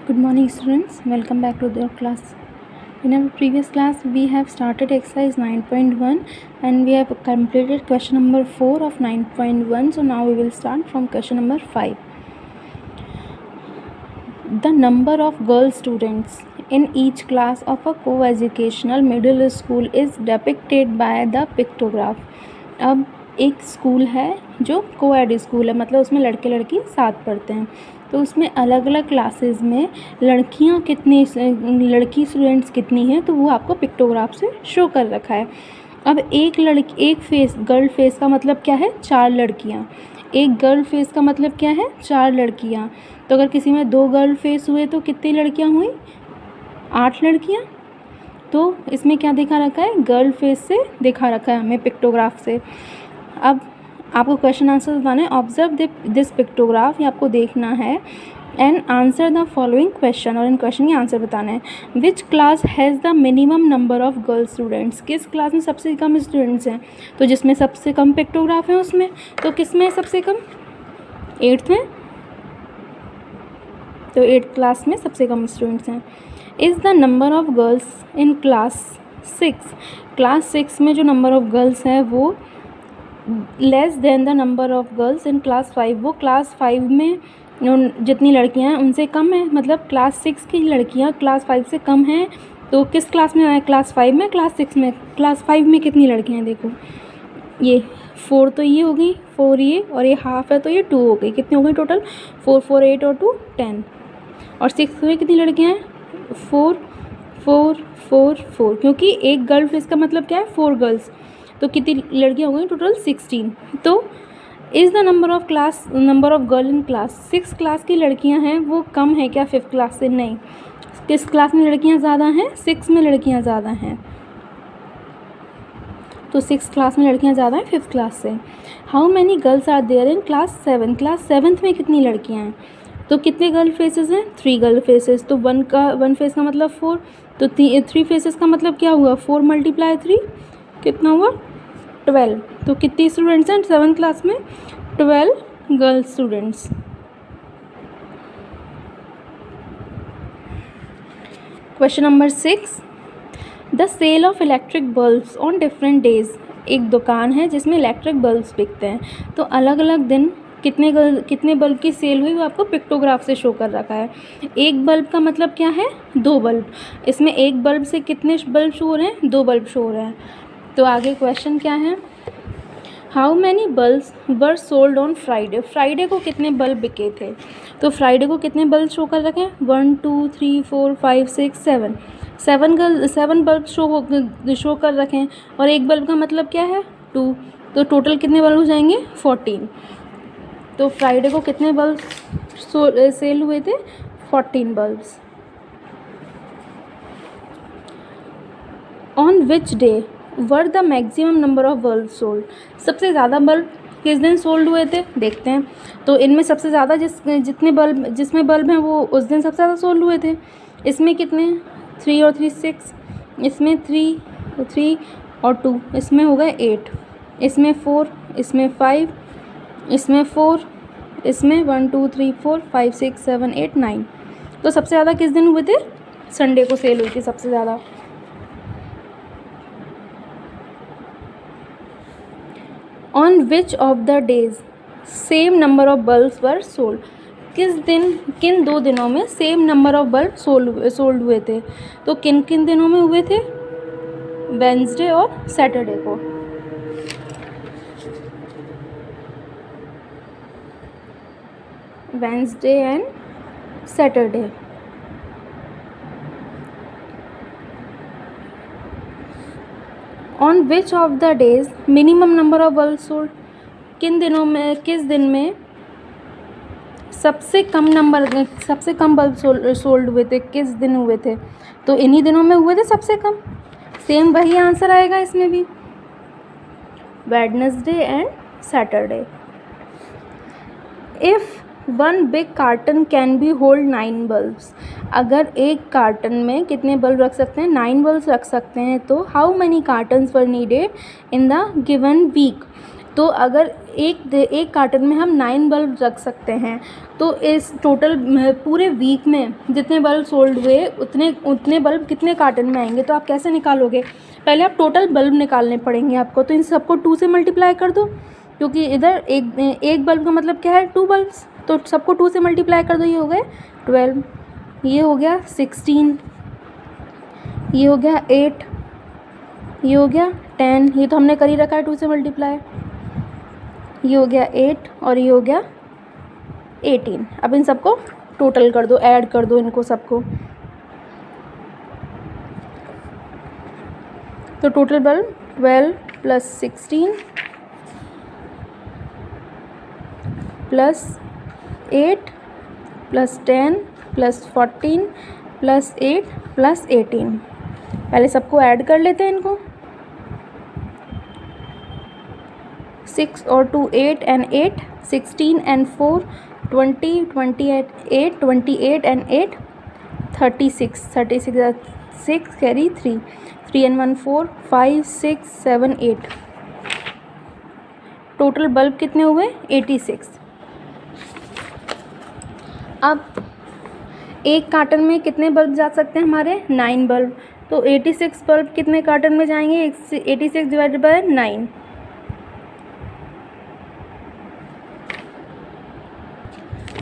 Good morning students, welcome back to the class. In our previous class we have started exercise 9.1 and we have completed question number 4 of 9.1. So now we will start from question number 5. The number of girl students in each class of a co-educational middle school is depicted by the pictograph. अब एक school है जो को-एड school है, मतलब उसमें लड़के लड़की साथ पढ़ते हैं, तो उसमें अलग अलग क्लासेस में लड़कियां कितनी, लड़की स्टूडेंट्स कितनी हैं, तो वो आपको पिक्टोग्राफ से शो कर रखा है। अब एक फेस, गर्ल फेस का मतलब क्या है, 4 लड़कियां। एक गर्ल फेस का मतलब क्या है, 4 लड़कियां। तो अगर किसी में 2 गर्ल फेस हुए तो कितनी लड़कियां हुई, 8 लड़कियां। तो इसमें क्या दिखा रखा है, गर्ल फेस से दिखा रखा है हमें पिक्टोग्राफ से। अब आपको क्वेश्चन आंसर बताना है। ऑब्जर्व दिस पिक्टोग्राफ, ये आपको देखना है, and answer the following question, और इन क्वेश्चन के आंसर बताना है। Which class has the minimum number of girl students, किस क्लास में सबसे कम स्टूडेंट्स हैं। तो जिसमें सबसे कम पिक्टोग्राफ है उसमें, तो किस में सबसे कम, 8th में, तो 8th क्लास में सबसे कम स्टूडेंट्स हैं। Is the number of girls in class 6, class 6 में जो नंबर ऑफ गर्ल्स हैं वो less than the number of girls in class 5, वो क्लास 5 में जितनी लड़कियां हैं उनसे कम है, मतलब क्लास 6 की लड़कियां क्लास 5 से कम हैं। तो किस क्लास में है, क्लास 5 में, क्लास 6 में। क्लास 5 में कितनी लड़कियां हैं, देखो ये 4, तो ये हो गई 4 ये, और ये हाफ है तो ये 2 हो गई। कितनी हो गई टोटल, 4 4 8 और 2 10। और 6 में कितनी लड़कियां हैं, 4 4 4 4, क्योंकि एक गर्ल फेस का मतलब क्या है, 4 गर्ल्स, तो कितनी लड़कियां हो गई टोटल 16। तो is the number of girl in class 6 class की लड़कियां हैं वो कम है क्या 5th क्लास से, नहीं। किस क्लास में लड़कियां ज़्यादा हैं, 6 में लड़कियां ज़्यादा हैं, तो 6 क्लास में लड़कियां ज़्यादा हैं 5th क्लास से। How many girls are there in class 7, class 7th में कितनी लड़कियां हैं। तो कितने गर्ल फेसेस हैं, 3 गर्ल फेसेस, तो 1 फेस का मतलब 4, तो 3 फेसेस का मतलब क्या हुआ, 4 × 3 कितना हुआ, 12। तो कितनी स्टूडेंट्स हैं 7th क्लास में, 12 girl students. Question number 6, the sale of electric bulbs on different days, एक दुकान है जिसमें इलेक्ट्रिक बल्ब्स बिकते हैं, तो अलग अलग दिन कितने बल्ब की सेल हुई वो आपको पिक्टोग्राफ से शो कर रखा है। एक बल्ब का मतलब क्या है, 2 बल्ब, इसमें एक बल्ब से कितने बल्ब शो हो रहे हैं, 2 बल्ब शो हो रहे हैं। तो आगे क्वेश्चन क्या है, how many bulbs were sold on Friday, Friday को कितने बल्ब बिके थे। तो फ्राइडे को कितने बल्ब शो कर रखे हैं, 1 2 3 4 5 6 7, 7 बल्ब शो कर रखे हैं, और एक बल्ब का मतलब क्या है, 2, तो टोटल कितने बल्ब हो जाएंगे, 14। तो फ्राइडे को कितने बल्ब सेल हुए थे, 14 bulbs. On which day were the maximum number of bulb sold, सबसे ज़्यादा बल्ब किस दिन सोल्ड हुए थे, देखते हैं। तो इनमें सबसे ज़्यादा जिसमें बल्ब हैं वो उस दिन सबसे ज़्यादा सोल्ड हुए थे। इसमें कितने, 3 और 3 6, इसमें 3 और 2, इसमें हो गए 8, इसमें 4, इसमें 5, इसमें 4, इसमें 1 2 3 4 5 6 7 8 9। तो सबसे ज़्यादा किस दिन हुए थे, संडे को सेल हुई थी सबसे ज़्यादा। On which of the days same number of bulbs were sold, किन 2 दिनों में same number of bulb sold हुए थे। तो किन किन दिनों में हुए थे, वेंसडे और सैटरडे को। Wednesday and Saturday. On which of the days minimum number of bulb sold, किस दिन में सबसे कम बल्ब सोल्ड हुए थे, किस दिन हुए थे। तो इन्हीं दिनों में हुए थे सबसे कम, सेम वही आंसर आएगा इसमें भी, Wednesday and Saturday. If 1 big carton can be hold 9 bulbs, अगर एक कार्टन में कितने बल्ब रख सकते हैं, 9 बल्ब रख सकते हैं, तो how many cartons were needed in the given week, तो अगर एक कार्टन में हम 9 बल्ब रख सकते हैं, तो इस टोटल पूरे वीक में जितने बल्ब सोल्ड हुए उतने बल्ब कितने कार्टन में आएंगे। तो आप कैसे निकालोगे, पहले आप टोटल बल्ब निकालने पड़ेंगे आपको। तो इन सबको 2 से मल्टीप्लाई कर दो, क्योंकि इधर एक बल्ब का मतलब क्या है, 2 बल्ब्स, तो सबको 2 से मल्टीप्लाई कर दो। ये हो गए 12, ये हो गया 16, ये हो गया 8, ये हो गया 10, ये तो हमने कर ही रखा है 2 से मल्टीप्लाई, ये हो गया 8 और ये हो गया 18। अब इन सबको टोटल कर दो, ऐड कर दो इनको सबको। तो total bulb 12 plus 16 plus 8 plus 10 plus 14 plus 8 plus 18। पहले सबको ऐड कर लेते हैं इनको। 6 और 2 8 and 8, 16 and 4 20, 28 28 and 8 36, 6 carry 3, 3 and 1 4, 5 6 7 8। Total bulb कितने हुए, 86। अब एक कार्टन में कितने बल्ब जा सकते हैं हमारे, 9 बल्ब। तो 86 बल्ब कितने कार्टन में जाएंगे, 86 डिवाइडेड बाय 9।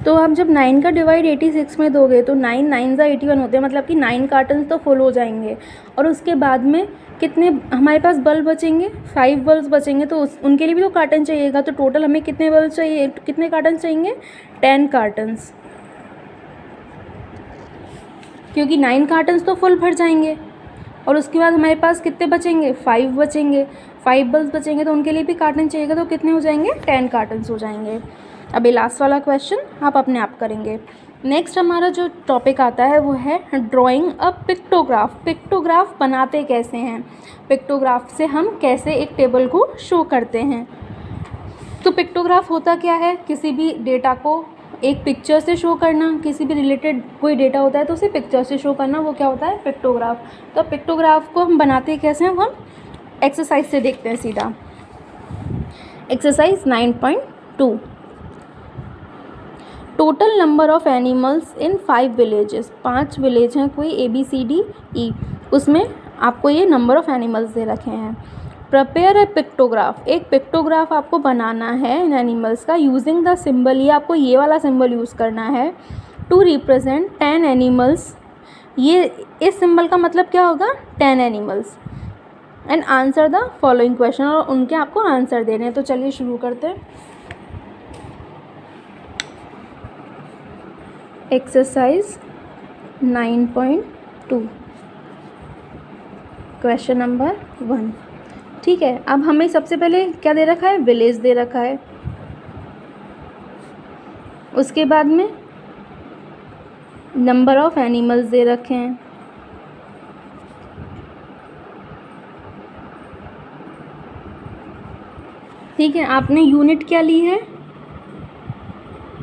तो आप जब 9 का डिवाइड 86 में दोगे तो 9 9 ज़ा 81 होते हैं, मतलब कि 9 कार्टन तो फुल हो जाएंगे। और उसके बाद में कितने हमारे पास बल्ब बचेंगे, 5 बल्ब बचेंगे। तो उनके लिए भी तो कार्टन चाहिएगा। तो टोटल हमें कितने बल्ब चाहिए, कितने कार्टन चाहिए, 10 कार्टन्स, क्योंकि 9 कार्टन्स तो फुल भर जाएंगे। और उसके बाद हमारे पास कितने बचेंगे, 5 बचेंगे, 5 बल्ब बचेंगे। तो उनके लिए भी कार्टन चाहिएगा। तो कितने हो जाएंगे, 10 कार्टन्स हो जाएंगे। अभी लास्ट वाला क्वेश्चन आप अपने आप करेंगे। नेक्स्ट हमारा जो टॉपिक आता है वो है ड्राइंग अ पिक्टोग्राफ। पिक्टोग्राफ बनाते कैसे हैं, पिक्टोग्राफ से हम कैसे एक टेबल को शो करते हैं। तो पिक्टोग्राफ होता क्या है, किसी भी डेटा को एक पिक्चर से शो करना। किसी भी रिलेटेड कोई डेटा होता है तो उसे पिक्चर से शो करना, वो क्या होता है, पिक्टोग्राफ। तो पिक्टोग्राफ को हम बनाते कैसे हैं, वो हम एक्सरसाइज से देखते हैं सीधा। Exercise 9.2, total number of animals in 5 villages. 5 village हैं कोई ABCDE, उसमें आपको ये नंबर ऑफ एनिमल्स दे रखे हैं। प्रिपेयर ए पिक्टोग्राफ, एक पिक्टोग्राफ आपको बनाना है इन एनिमल्स का यूजिंग द सिंबल, ये आपको ये वाला सिंबल यूज़ करना है, टू रिप्रेजेंट 10 एनिमल्स। ये इस सिंबल का मतलब क्या होगा, 10 animals. And answer the following question, और उनके आपको आंसर देने हैं। तो चलिए शुरू करते हैं। Exercise 9.2 question number 1। ठीक है, अब हमें सबसे पहले क्या दे रखा है, विलेज दे रखा है। उसके बाद में नंबर ऑफ एनिमल्स दे रखे हैं। ठीक है, आपने यूनिट क्या ली है,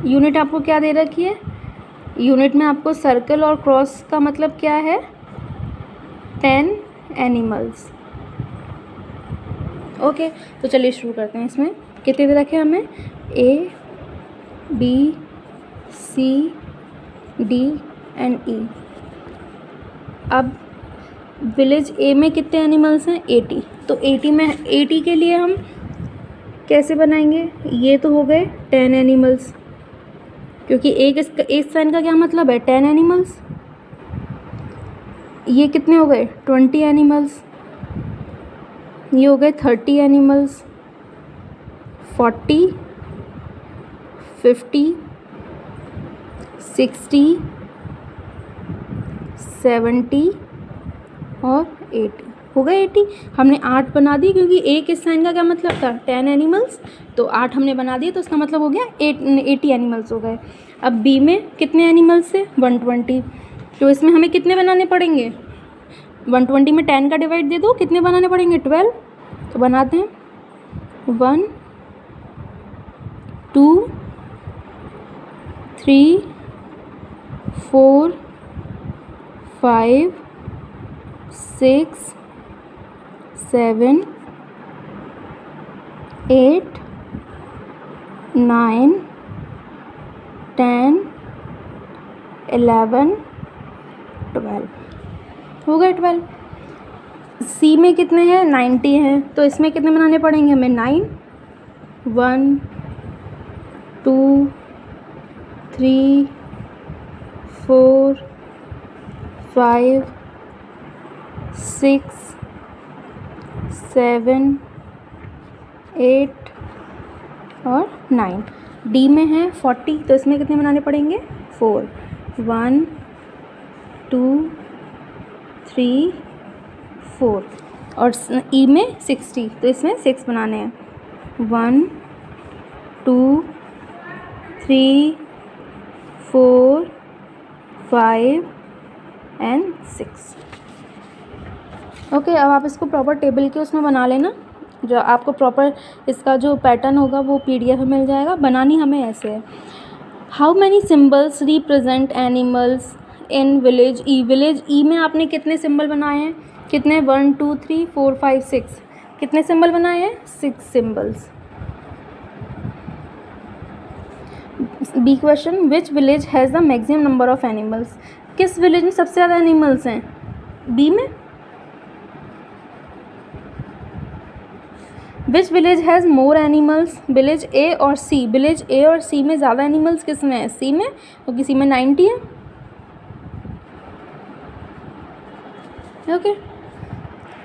यूनिट आपको क्या दे रखी है, यूनिट में आपको सर्कल और क्रॉस का मतलब क्या है, 10 एनिमल्स। ओके, तो चलिए शुरू करते हैं। इसमें कितने दे रखे हैं हमें, A B C D and E। अब विलेज A में कितने एनिमल्स हैं, 80। तो 80 में 80 के लिए हम कैसे बनाएंगे, ये तो हो गए 10 एनिमल्स, क्योंकि एक साइन का क्या मतलब है, 10 एनिमल्स। ये कितने हो गए, 20 एनिमल्स। ये हो गए 30 एनिमल्स, 40 50 60 70 और 80 हो गए 80। हमने 8 बना दी, क्योंकि एक इस साइन का क्या मतलब था, 10 एनिमल्स। तो 8 हमने बना दिए, तो इसका मतलब हो गया 80 एनिमल्स हो गए। अब बी में कितने एनिमल्स है, 120। तो इसमें हमें कितने बनाने पड़ेंगे, 120 में 10 का डिवाइड दे दो, कितने बनाने पड़ेंगे, 12। तो बनाते हैं 1 2 3 4 5 6 7 8 9 10 11 12 हो गए 12। सी में कितने हैं 90 हैं, तो इसमें कितने बनाने पड़ेंगे हमें 9 1 2 3 4 5 6 7 8 और 9। डी में है 40, तो इसमें कितने बनाने पड़ेंगे 4 1 2 3 4। और ई में 60, तो इसमें 6 बनाने हैं 1 2 3 4 5 एंड 6। ओके, अब आप इसको प्रॉपर टेबल के उसमें बना लेना। जो आपको प्रॉपर इसका जो पैटर्न होगा वो PDF में मिल जाएगा। बनानी हमें ऐसे है। How many symbols represent animals in village E. Village E में आपने कितने सिंबल बनाए हैं, कितने 1 2 3 4 5 6, कितने सिंबल बनाए हैं 6 symbols. B question, which village has the maximum number of animals. किस विलेज में सबसे ज़्यादा एनिमल्स हैं, बी में। Which village has more animals, village A और सी। विलेज ए और सी में ज़्यादा एनिमल्स किस में है, सी में, क्योंकि सी में 90 है। ओके,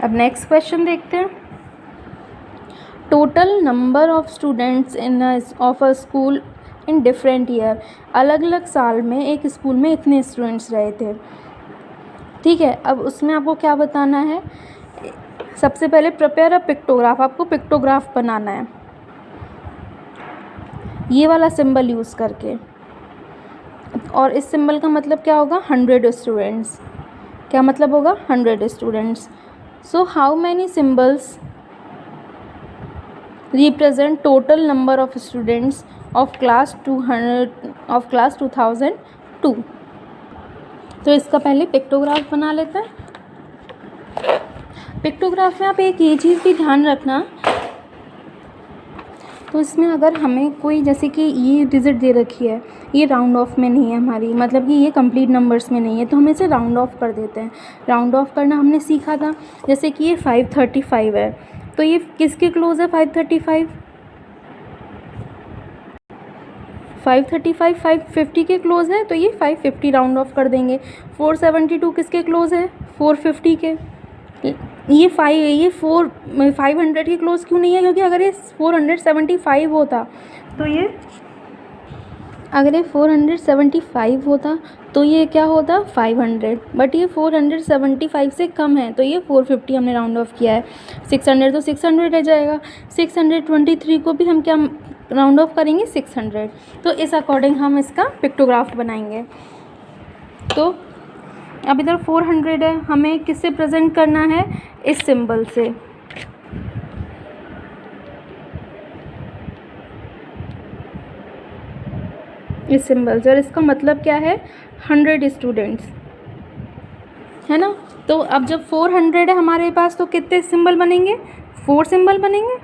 अब नेक्स्ट क्वेश्चन देखते हैं। Total number of students in of a school in different year. अलग अलग साल में एक स्कूल में इतने स्टूडेंट्स रहे थे, ठीक है। अब उसमें आपको क्या बताना है, सबसे पहले प्रिपेयर अ पिक्टोग्राफ। आपको पिक्टोग्राफ बनाना है ये वाला सिंबल यूज़ करके, और इस सिंबल का मतलब क्या होगा 100 स्टूडेंट्स। क्या मतलब होगा 100 students. So how many symbols represent total number of students of class 2002। तो इसका पहले पिक्टोग्राफ बना लेते हैं। पिक्टोग्राफ में आप एक ये चीज़ भी ध्यान रखना, तो इसमें अगर हमें कोई, जैसे कि ये डिजिट दे रखी है, ये राउंड ऑफ में नहीं है हमारी, मतलब कि ये कंप्लीट नंबर्स में नहीं है, तो हम इसे राउंड ऑफ कर देते हैं। राउंड ऑफ करना हमने सीखा था, जैसे कि ये 535 है, तो ये किसके क्लोज है 535? 535 550 के क्लोज है, तो ये 550 राउंड ऑफ कर देंगे। 472 किसके क्लोज है 450 के। ये 500 के क्लोज क्यों नहीं है, क्योंकि अगर ये 475 होता तो ये, अगर ये 475 होता तो ये क्या होता 500, बट ये 475 से कम है, तो ये 450 हमने राउंड ऑफ किया है। 600 तो 600 रह जाएगा। 623 को भी हम क्या राउंड ऑफ करेंगे 600। तो इस अकॉर्डिंग हम इसका पिक्टोग्राफ बनाएंगे। तो अब इधर 400 है, हमें किससे प्रेजेंट करना है, इस सिंबल से। इस सिंबल से, और इसका मतलब क्या है 100 स्टूडेंट्स, है ना। तो अब जब 400 है हमारे पास, तो कितने सिंबल बनेंगे 4 सिंबल बनेंगे।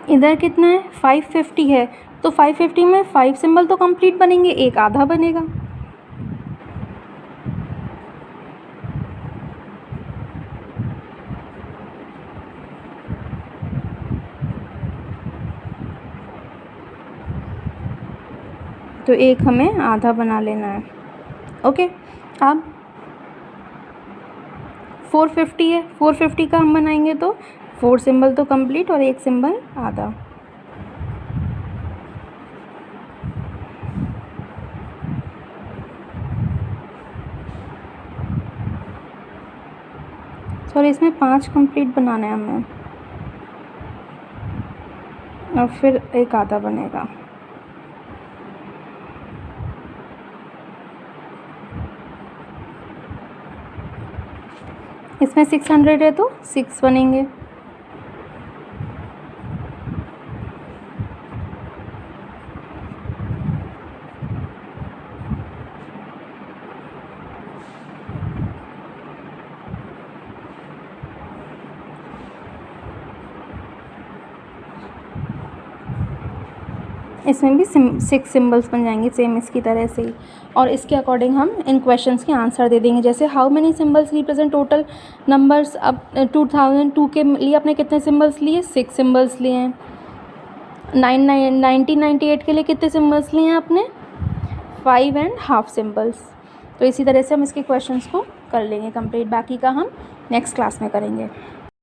इधर कितना है 550 है, तो 550 में 5 सिंबल तो कंप्लीट बनेंगे, एक आधा बनेगा। तो एक हमें आधा बना लेना है। ओके, अब 450 है, 450 का हम बनाएंगे तो 4 सिंबल तो कंप्लीट और एक सिंबल आधा। सॉरी, इसमें 5 कंप्लीट बनाना है हमें, और फिर एक आधा बनेगा। इसमें 600 है तो 6 बनेंगे। इसमें भी 6 सिम्बल्स बन जाएंगे सेम इसकी तरह से ही, और इसके अकॉर्डिंग हम इन क्वेश्चंस के आंसर दे देंगे। जैसे how many symbols represent total numbers, अब 2002 के लिए आपने कितने सिम्बल्स लिए, 6 सिम्बल्स लिए हैं। 1998 के लिए कितने सिम्बल्स लिए हैं आपने, 5.5 सिम्बल्स। तो इसी तरह से हम इसके क्वेश्चंस को कर लेंगे कंप्लीट, बाकी का हम नेक्स्ट क्लास में करेंगे।